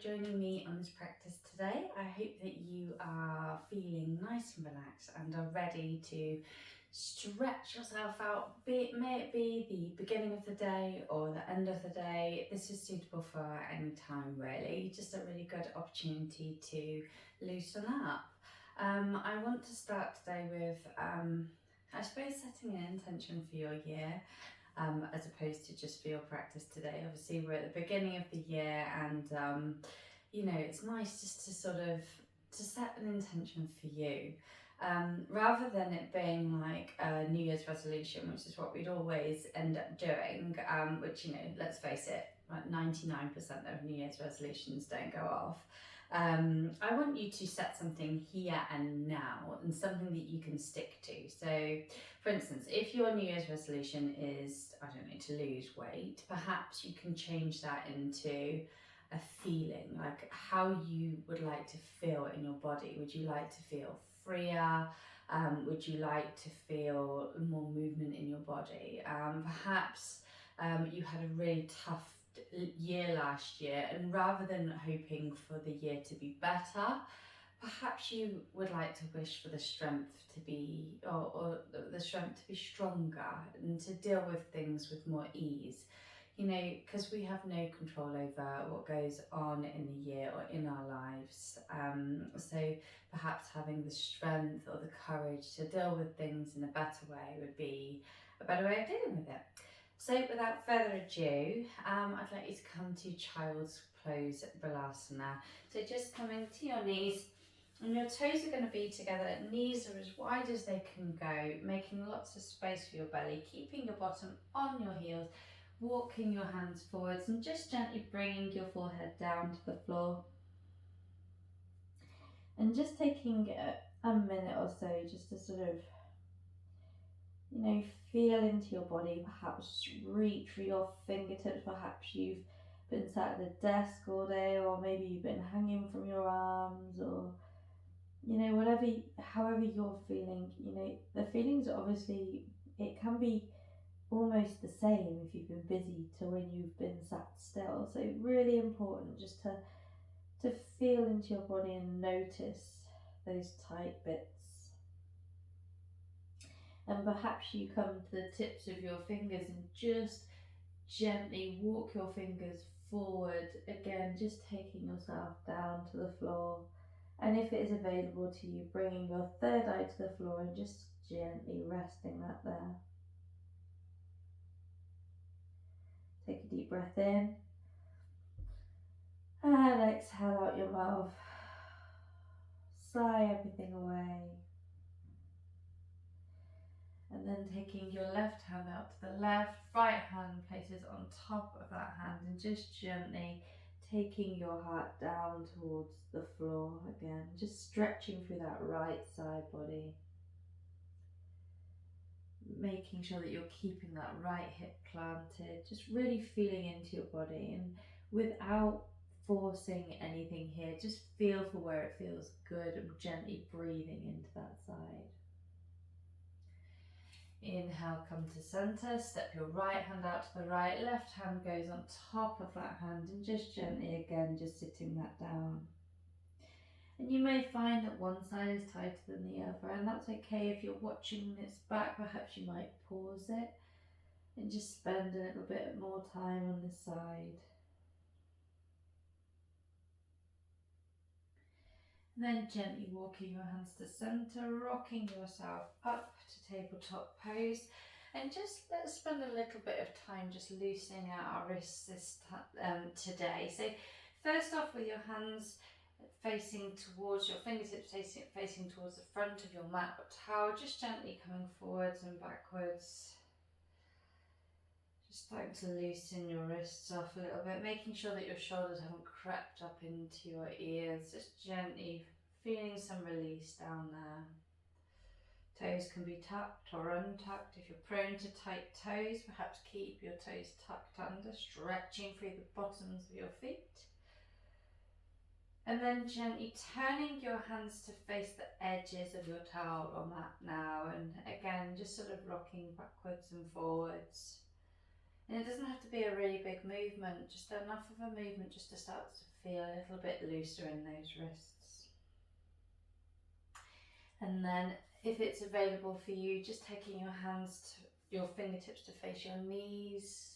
joining me on this practice today. I hope that you are feeling nice and relaxed and are ready to stretch yourself out, may it be the beginning of the day or the end of the day. This is suitable for any time really, just a really good opportunity to loosen up. I want to start today with, I suppose, setting an intention for your year. As opposed to just for your practice today. Obviously we're at the beginning of the year and it's nice just to sort of to set an intention for you, rather than it being like a New Year's resolution, which is what we'd always end up doing, which, let's face it, like 99% of New Year's resolutions don't go off. I want you to set something here and now and something that you can stick to. So, for instance, if your New Year's resolution is, I don't know, to lose weight, perhaps you can change that into a feeling, like how you would like to feel in your body. Would you like to feel freer? Would you like to feel more movement in your body? Perhaps you had a really tough year last year, and rather than hoping for the year to be better, perhaps you would like to wish for the strength to be, or the strength to be stronger and to deal with things with more ease. Because we have no control over what goes on in the year or in our lives. So perhaps having the strength or the courage to deal with things in a better way would be a better way of dealing with it. So without further ado, I'd like you to come to Child's Pose Balasana. So just coming to your knees, and your toes are going to be together. Knees are as wide as they can go, making lots of space for your belly, keeping your bottom on your heels, walking your hands forwards and just gently bringing your forehead down to the floor. And just taking a minute or so just to sort of, feel into your body, perhaps reach for your fingertips. Perhaps you've been sat at a desk all day, or maybe you've been hanging from your arms, or however you're feeling. The feelings obviously, it can be almost the same if you've been busy to when you've been sat still. So really important just to feel into your body and notice those tight bits. And perhaps you come to the tips of your fingers and just gently walk your fingers forward, again just taking yourself down to the floor. And if it is available to you, bringing your third eye to the floor and just gently resting that there. Take a deep breath in and exhale out your mouth. Sigh everything away. And then taking your left hand out to the left, right hand places on top of that hand, and just gently taking your heart down towards the floor again, just stretching through that right side body. Making sure that you're keeping that right hip planted, just really feeling into your body, and without forcing anything here, just feel for where it feels good and gently breathing into that side. Inhale, come to center, step your right hand out to the right, left hand goes on top of that hand, and just gently again, just sitting that down. And you may find that one side is tighter than the other, and that's okay. If you're watching this back, perhaps you might pause it and just spend a little bit more time on this side. And then gently walking your hands to center, rocking yourself up to tabletop pose. And just let's spend a little bit of time just loosening out our wrists today. So first off, with your hands facing towards your fingertips, facing towards the front of your mat or towel, just gently coming forwards and backwards. Just starting to loosen your wrists off a little bit, making sure that your shoulders haven't crept up into your ears. Just gently feeling some release down there. Toes can be tucked or untucked. If you're prone to tight toes, perhaps keep your toes tucked under, stretching through the bottoms of your feet. And then gently turning your hands to face the edges of your towel or mat now, and again just sort of rocking backwards and forwards. And it doesn't have to be a really big movement, just enough of a movement just to start to feel a little bit looser in those wrists. And then if it's available for you, just taking your hands to your fingertips to face your knees.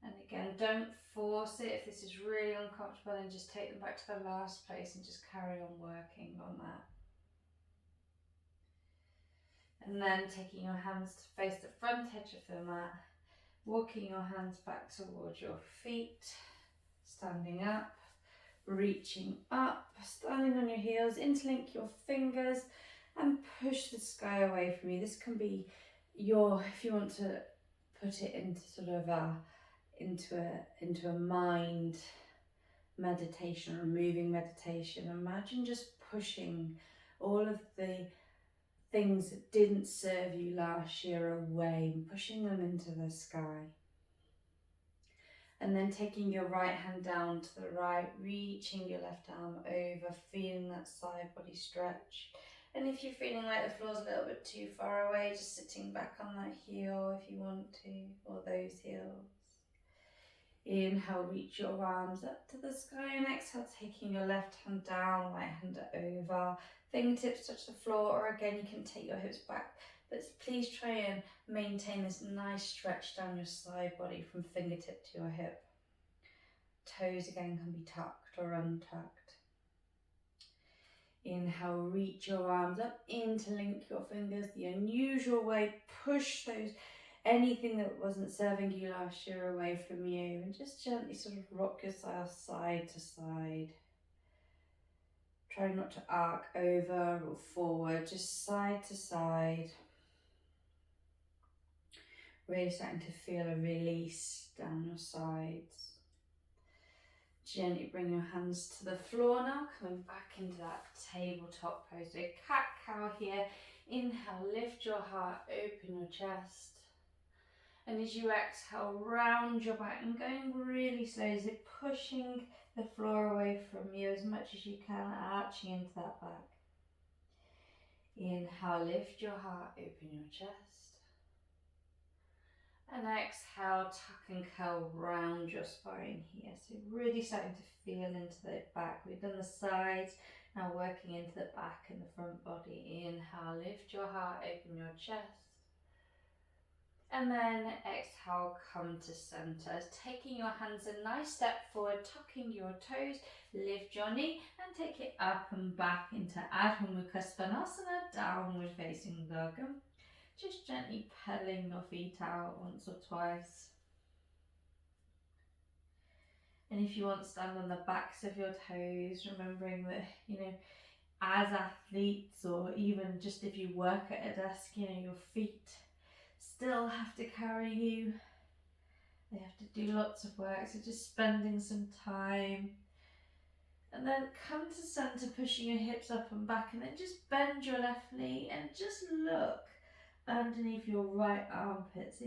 And again, don't force it. If this is really uncomfortable, then just take them back to the last place and just carry on working on that. And then taking your hands to face the front edge of the mat, walking your hands back towards your feet, standing up, reaching up, standing on your heels, interlink your fingers and push the sky away from you. This can be your, if you want to put it into sort of into a mind meditation or a moving meditation, imagine just pushing all of the things that didn't serve you last year away and pushing them into the sky. And then taking your right hand down to the right, reaching your left arm over, feeling that side body stretch. And if you're feeling like the floor's a little bit too far away, just sitting back on that heel if you want to, or those heels. Inhale, reach your arms up to the sky, and exhale, taking your left hand down, right hand over, fingertips touch the floor, or again you can take your hips back, but please try and maintain this nice stretch down your side body from fingertip to your hip. Toes again can be tucked or untucked. Inhale, reach your arms up, interlink your fingers the unusual way, push those anything that wasn't serving you last year away from you, and just gently sort of rock yourself side to side. Try not to arc over or forward, just side to side. Really starting to feel a release down your sides. Gently bring your hands to the floor now, coming back into that tabletop pose. So cat-cow here. Inhale, lift your heart, open your chest. And as you exhale, round your back and going really slow, so pushing the floor away from you as much as you can, arching into that back. Inhale, lift your heart, open your chest. And exhale, tuck and curl round your spine here. So really starting to feel into the back. We've done the sides, now working into the back and the front body. Inhale, lift your heart, open your chest. And then exhale, come to center. Taking your hands a nice step forward, tucking your toes, lift your knee and take it up and back into Adho Mukha Svanasana, downward facing dog. Just gently pedaling your feet out once or twice. And if you want to stand on the backs of your toes, remembering that, as athletes or even just if you work at a desk, your feet still have to carry you. They have to do lots of work, so just spending some time. And then come to center, pushing your hips up and back, and then just bend your left knee and just look underneath your right armpit. So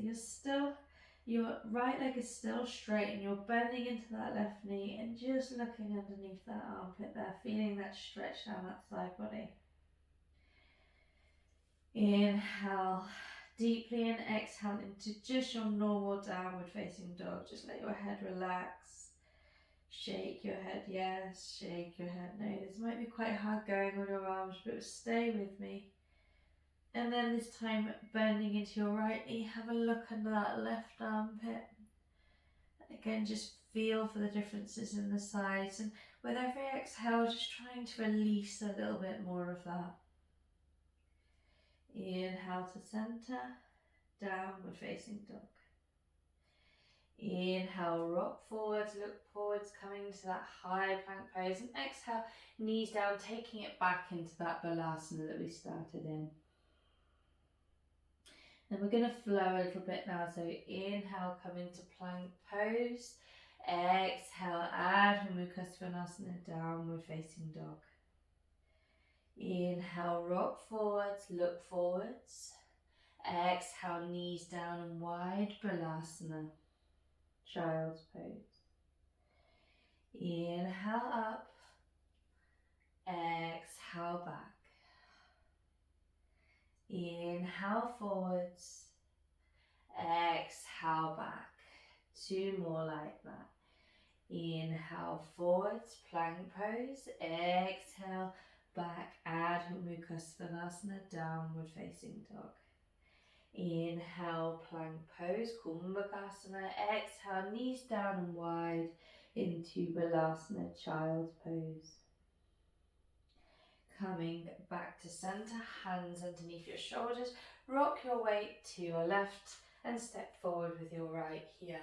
your right leg is still straight and you're bending into that left knee and just looking underneath that armpit there, feeling that stretch down that side body. Inhale deeply and exhale into just your normal downward facing dog. Just let your head relax. Shake your head, yes, shake your head, no. This might be quite hard going on your arms, but stay with me. And then this time bending into your right knee, have a look under that left armpit. Again, just feel for the differences in the sides, and with every exhale, just trying to release a little bit more of that. Inhale to center, downward facing dog. Inhale, rock forwards, look forwards, coming to that high plank pose, and exhale, knees down, taking it back into that Balasana that we started in. Then we're going to flow a little bit now, so inhale, come into plank pose, exhale, Adho Mukha Svanasana, downward facing dog. Inhale, rock forwards, look forwards, exhale, knees down and wide, Balasana, child's pose. Inhale up, exhale back. Inhale forwards, Exhale back. 2 more like that. Inhale forwards, plank pose. Exhale back, Adho Mukha Svanasana, downward facing dog. Inhale, plank pose, Kumbhakasana. Exhale, knees down and wide into Balasana, child's pose. Coming back to center, hands underneath your shoulders. Rock your weight to your left and step forward with your right here.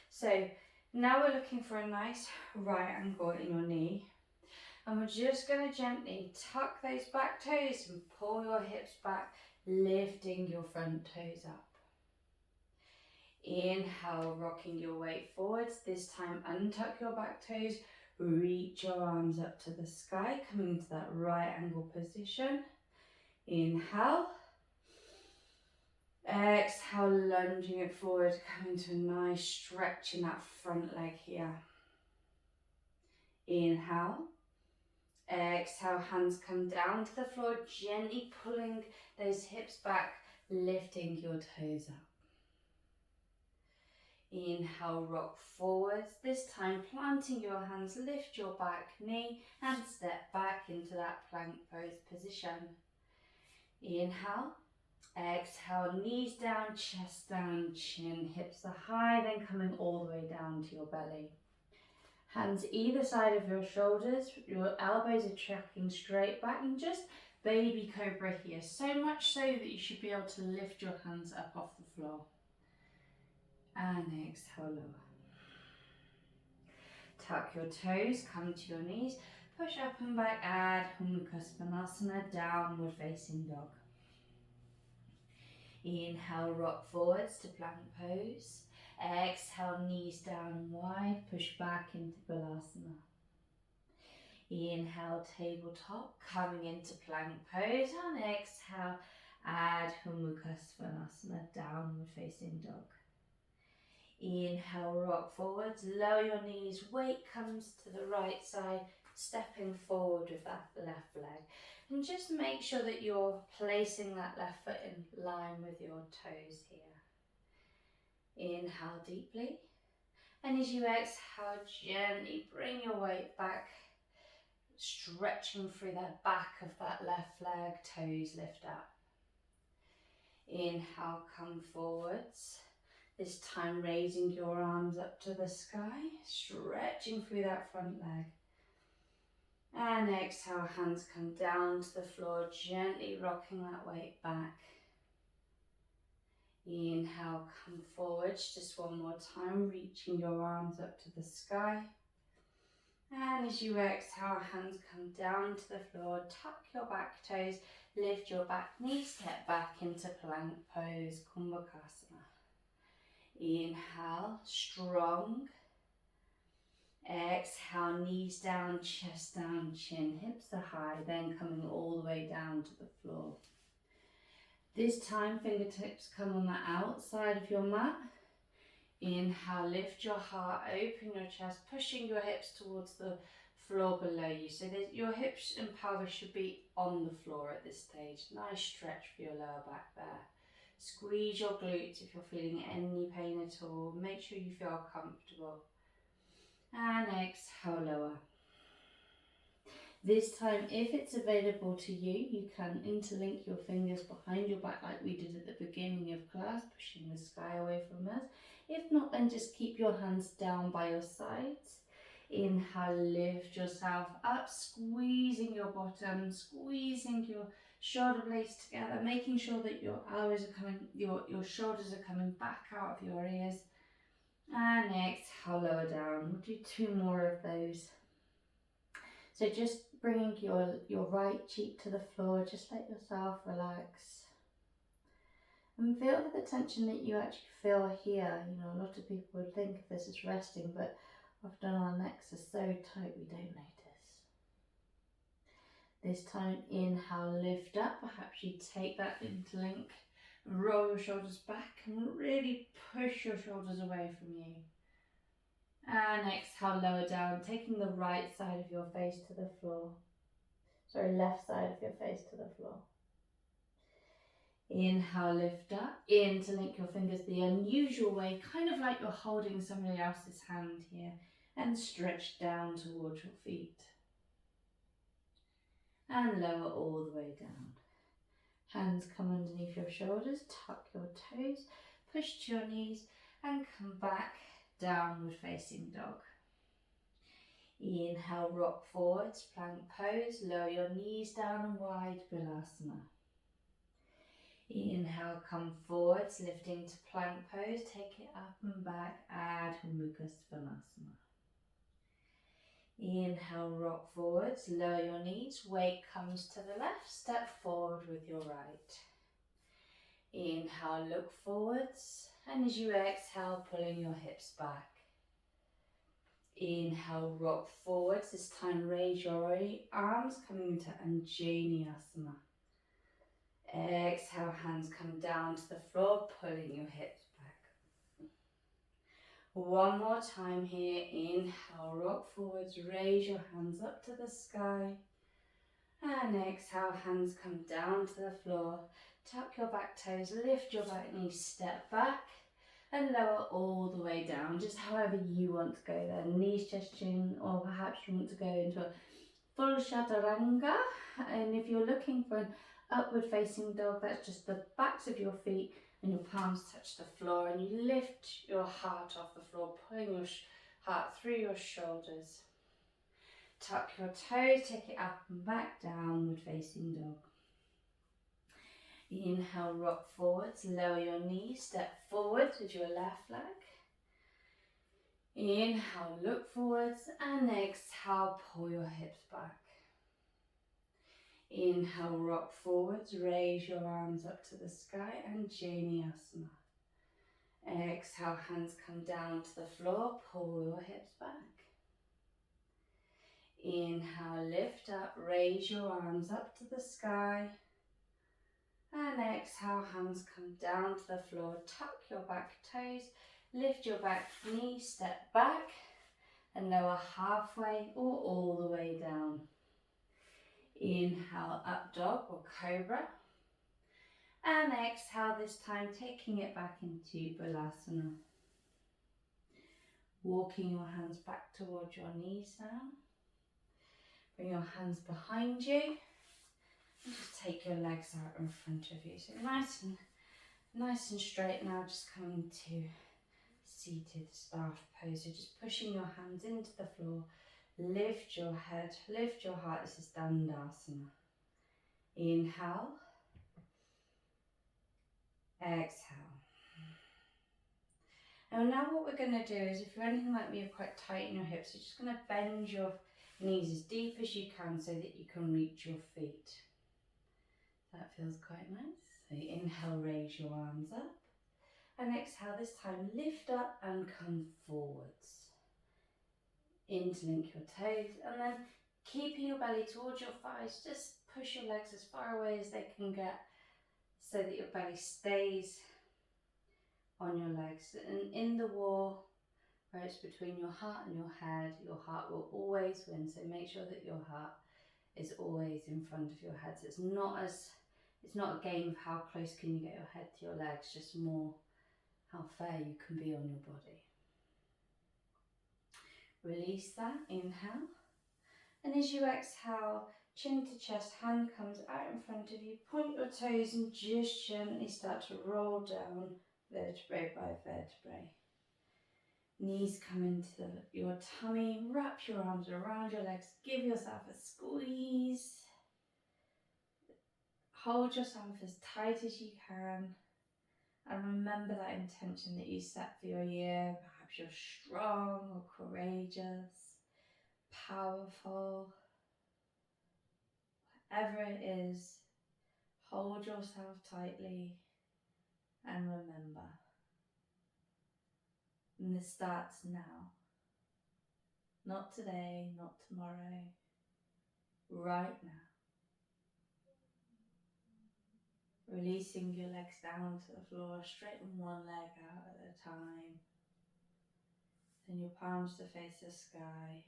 So now we're looking for a nice right angle in your knee. And we're just going to gently tuck those back toes and pull your hips back, lifting your front toes up. Inhale, rocking your weight forwards. This time, untuck your back toes, reach your arms up to the sky, coming to that right angle position. Inhale. Exhale, lunging it forward, coming to a nice stretch in that front leg here. Inhale. Exhale, hands come down to the floor, gently pulling those hips back, lifting your toes up. Inhale, rock forwards. This time, planting your hands, lift your back knee and step back into that plank pose position. Inhale. Exhale, knees down, chest down, chin, hips are high, then coming all the way down to your belly. Hands either side of your shoulders, your elbows are tracking straight back, and just baby cobra here, so much so that you should be able to lift your hands up off the floor. And exhale, lower. Tuck your toes, come to your knees, push up and back, Adho Mukha Svanasana, downward facing dog. Inhale, rock forwards to plank pose. Exhale, knees down and wide, push back into Balasana. Inhale, tabletop, coming into plank pose, and exhale, Adho Mukha Svanasana, downward facing dog. Inhale, rock forwards, lower your knees, weight comes to the right side, stepping forward with that left leg. And just make sure that you're placing that left foot in line with your toes here. Inhale deeply. And as you exhale, gently bring your weight back, stretching through the back of that left leg, toes lift up. Inhale, come forwards. This time raising your arms up to the sky, stretching through that front leg. And exhale, hands come down to the floor, gently rocking that weight back. Inhale, come forwards, just one more time, reaching your arms up to the sky. And as you exhale, hands come down to the floor, tuck your back toes, lift your back knee, step back into plank pose, Kumbhakasana. Inhale, strong. Exhale, knees down, chest down, chin, hips are high, then coming all the way down to the floor. This time, fingertips come on the outside of your mat. Inhale, lift your heart, open your chest, pushing your hips towards the floor below you. So that your hips and pelvis should be on the floor at this stage. Nice stretch for your lower back there. Squeeze your glutes if you're feeling any pain at all. Make sure you feel comfortable. And exhale, lower. This time, if it's available to you, you can interlink your fingers behind your back like we did at the beginning of class, pushing the sky away from us. If not, then just keep your hands down by your sides. Inhale, lift yourself up, squeezing your bottom, squeezing your shoulder blades together, making sure that your elbows are coming, your shoulders are coming back out of your ears. And exhale, lower down. We'll do 2 more of those. So just bringing your right cheek to the floor, just let yourself relax. And feel the tension that you actually feel here. You know, a lot of people would think of this as resting, but often our necks are so tight we don't notice. This time, inhale, lift up. Perhaps you take that interlink, roll your shoulders back and really push your shoulders away from you. And exhale, lower down, taking the right side of your face to the floor. Sorry, left side of your face to the floor. Inhale, lift up. Interlink your fingers the unusual way, kind of like you're holding somebody else's hand here, and stretch down towards your feet. And lower all the way down. Hands come underneath your shoulders, tuck your toes, push to your knees, and come back, downward facing dog. Inhale, rock forwards, plank pose, lower your knees down and wide, Balasana. Inhale, come forwards, lifting to plank pose, take it up and back, Adho Mukha Svanasana. Inhale, rock forwards, lower your knees, weight comes to the left, step forward with your right. Inhale, look forwards, and as you exhale, pulling your hips back. Inhale, rock forwards, this time raise your arms, coming to Anjani Asana. Exhale, hands come down to the floor, pulling your hips back. One more time here, inhale, rock forwards, raise your hands up to the sky. And exhale, hands come down to the floor, tuck your back toes, lift your back knees, step back. And lower all the way down, just however you want to go there. Knees touching, or perhaps you want to go into a full chaturanga. And if you're looking for an upward facing dog, that's just the backs of your feet and your palms touch the floor, and you lift your heart off the floor, pulling your heart through your shoulders. Tuck your toes, take it up and back, downward facing dog. Inhale, rock forwards, lower your knees, step forwards with your left leg. Inhale, look forwards, and exhale, pull your hips back. Inhale, rock forwards, raise your arms up to the sky, Anjani Asana. Exhale, hands come down to the floor, pull your hips back. Inhale, lift up, raise your arms up to the sky. And exhale, hands come down to the floor, tuck your back toes, lift your back knee, step back and lower halfway or all the way down. Inhale, up dog or cobra. And exhale, this time taking it back into Balasana. Walking your hands back towards your knees now. Bring your hands behind you. And just take your legs out in front of you. So nice and straight now, just coming to seated staff pose. So just pushing your hands into the floor. Lift your head, lift your heart. This is Dandasana. Inhale. Exhale. And now what we're going to do is, if you're anything like me, you're quite tight in your hips, you're just going to bend your knees as deep as you can so that you can reach your feet. That feels quite nice. So inhale, raise your arms up. And exhale, this time lift up and come forwards. Interlink your toes, and then keeping your belly towards your thighs, just push your legs as far away as they can get so that your belly stays on your legs. And in the war, where it's between your heart and your head, your heart will always win. So make sure that your heart is always in front of your head. So it's not a game of how close can you get your head to your legs, just more how fair you can be on your body. Release that, inhale. And as you exhale, chin to chest, hand comes out in front of you, point your toes and just gently start to roll down vertebrae by vertebrae. Knees come into your tummy, wrap your arms around your legs, give yourself a squeeze. Hold yourself as tight as you can, and remember that intention that you set for your year. Perhaps you're strong or courageous, powerful, whatever it is, hold yourself tightly and remember. And this starts now. Not today, not tomorrow, right now. Releasing your legs down to the floor, straighten one leg out at a time. Then your palms to face the sky.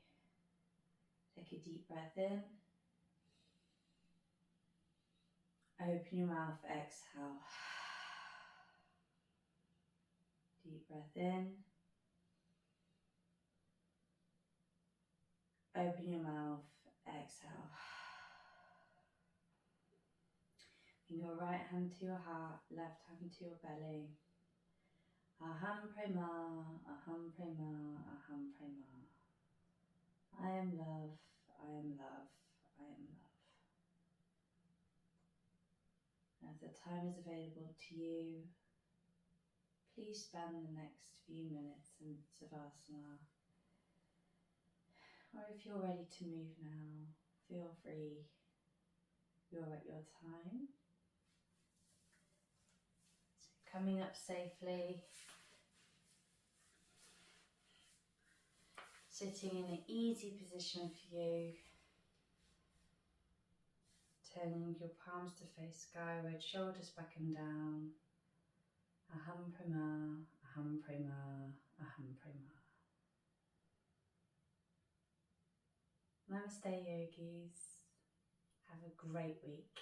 Take a deep breath in. Open your mouth, exhale. Deep breath in. Open your mouth, exhale. Bring your right hand to your heart, left hand to your belly. Aham Prema, Aham Prema, Aham Prema. I am love, I am love, I am love. As the time is available to you, please spend the next few minutes in Savasana. Or if you're ready to move now, feel free. You're at your time. So coming up safely. Sitting in an easy position for you. Turning your palms to face skyward, shoulders back and down. Aham Prema, Aham Prema, Aham Prema. Namaste yogis. Have a great week.